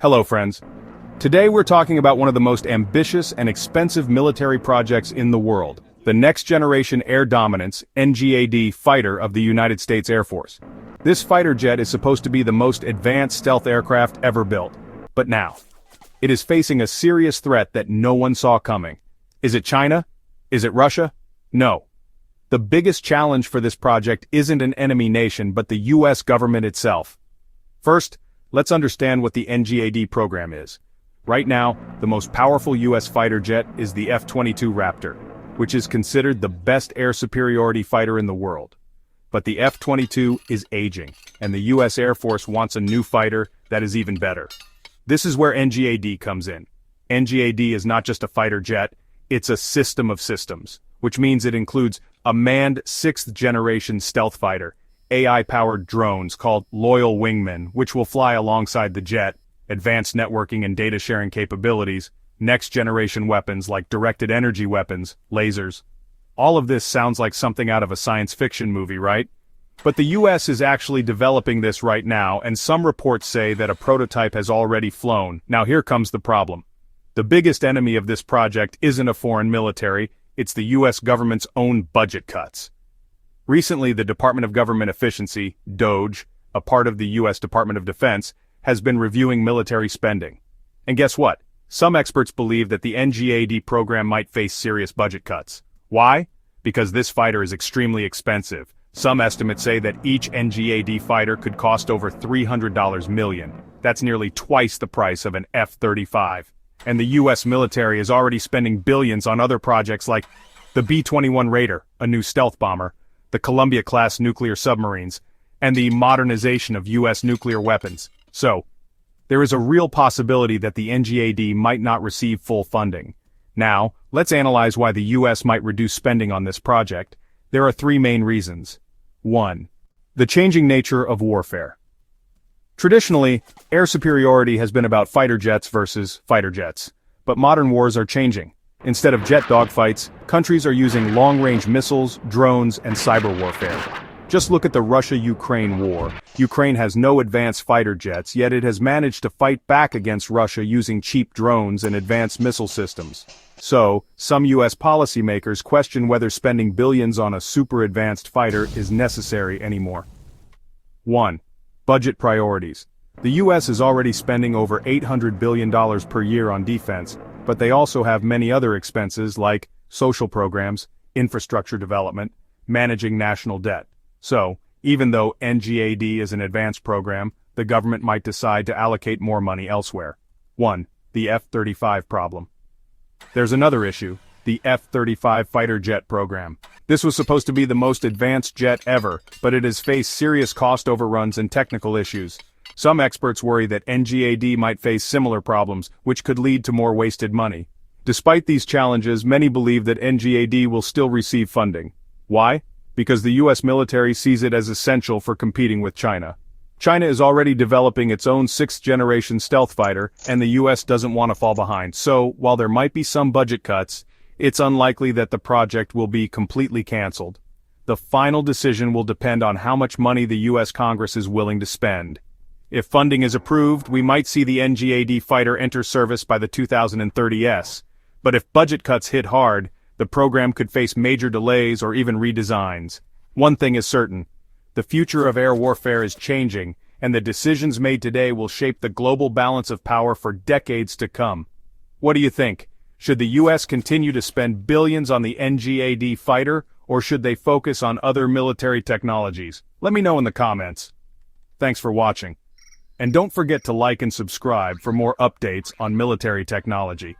Hello friends. Today we're talking about one of the most ambitious and expensive military projects in the world, the Next Generation Air Dominance (NGAD) fighter of the United States Air Force. This fighter jet is supposed to be the most advanced stealth aircraft ever built. But now, it is facing a serious threat that no one saw coming. Is it China? Is it Russia? No. The biggest challenge for this project isn't an enemy nation but the US government itself. First, let's understand what the NGAD program is. Right now, the most powerful US fighter jet is the F-22 Raptor, which is considered the best air superiority fighter in the world. But the F-22 is aging, and the US Air Force wants a new fighter that is even better. This is where NGAD comes in. NGAD is not just a fighter jet, it's a system of systems, which means it includes a manned 6th-generation stealth fighter, AI-powered drones called loyal wingmen, which will fly alongside the jet, advanced networking and data sharing capabilities, next-generation weapons like directed energy weapons, lasers. All of this sounds like something out of a science fiction movie, right? But the US is actually developing this right now, and some reports say that a prototype has already flown. Now here comes the problem. The biggest enemy of this project isn't a foreign military, it's the US government's own budget cuts. Recently, the Department of Government Efficiency, DOGE, a part of the US Department of Defense, has been reviewing military spending. And guess what? Some experts believe that the NGAD program might face serious budget cuts. Why? Because this fighter is extremely expensive. Some estimates say that each NGAD fighter could cost over $300 million. That's nearly twice the price of an F-35. And the US military is already spending billions on other projects like the B-21 Raider, a new stealth bomber, the Columbia-class nuclear submarines, and the modernization of US nuclear weapons. So, there is a real possibility that the NGAD might not receive full funding. Now, let's analyze why the US might reduce spending on this project. There are three main reasons. 1. The changing nature of warfare. Traditionally, air superiority has been about fighter jets versus fighter jets. But modern wars are changing. Instead of jet dogfights, countries are using long-range missiles, drones, and cyber warfare. Just look at the Russia-Ukraine war. Ukraine has no advanced fighter jets, yet it has managed to fight back against Russia using cheap drones and advanced missile systems. So, some US policymakers question whether spending billions on a super-advanced fighter is necessary anymore. 1. Budget priorities. The US is already spending over $800 billion per year on defense, but they also have many other expenses like social programs, infrastructure development, managing national debt. So, even though NGAD is an advanced program, the government might decide to allocate more money elsewhere. 1. The F-35 problem. There's another issue, the F-35 fighter jet program. This was supposed to be the most advanced jet ever, but it has faced serious cost overruns and technical issues. Some experts worry that NGAD might face similar problems, which could lead to more wasted money. Despite these challenges, many believe that NGAD will still receive funding. Why? Because the US military sees it as essential for competing with China. China is already developing its own 6th-generation stealth fighter, and the US doesn't want to fall behind. So, while there might be some budget cuts, it's unlikely that the project will be completely canceled. The final decision will depend on how much money the US Congress is willing to spend. If funding is approved, we might see the NGAD fighter enter service by the 2030s. But if budget cuts hit hard, the program could face major delays or even redesigns. One thing is certain. The future of air warfare is changing, and the decisions made today will shape the global balance of power for decades to come. What do you think? Should the US continue to spend billions on the NGAD fighter, or should they focus on other military technologies? Let me know in the comments. Thanks for watching. And don't forget to like and subscribe for more updates on military technology.